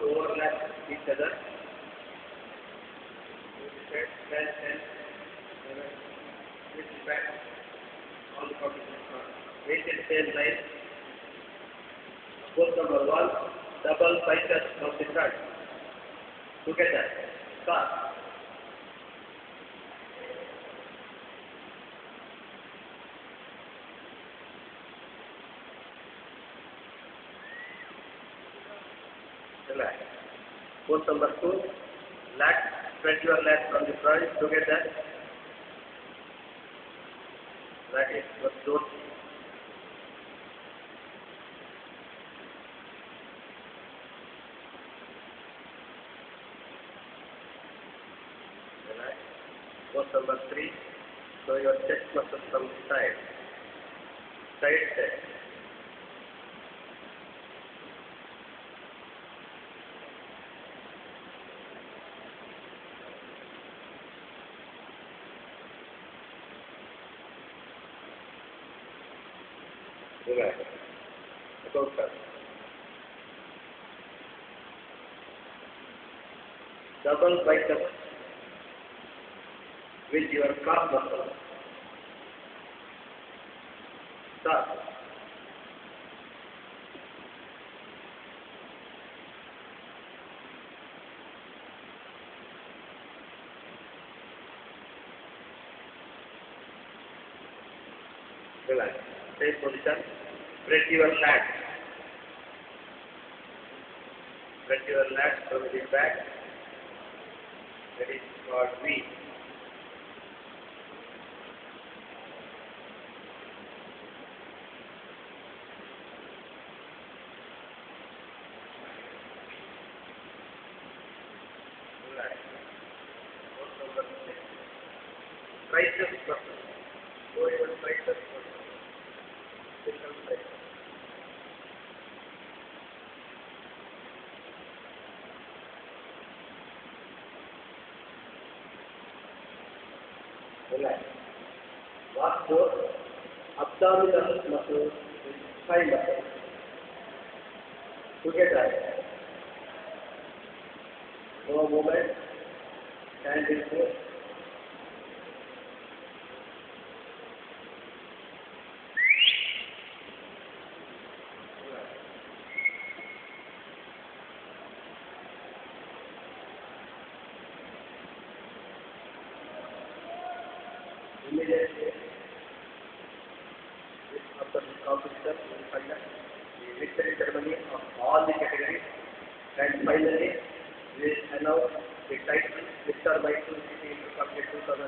overlap each other. 10, 10, 11, switch back, all the combinations are weight and tail line. Pose number 1, double cycle from the front. Together, start. Relax. Pose number 2, lat, spread your lat from the front together. That is the float. Relax. Pose number 3, show your chest muscles from the side. Side chest. Relax. About that. Double bicep with your calf muscle. Start. Relax. Same position. Press your lat. Press your lat from the back. That is called V. Relax. Pose number 6. Tricep muscle. Show your tricep muscle. Single tricep. Relax. Last pose, abdominal muscle with thigh muscle. Together. No movement. Hand in pose. Immediately, after this competition, we will conduct the victory ceremony of all the categories, and finally, we will announce the title Mr. Mysore City Intercompany 2000.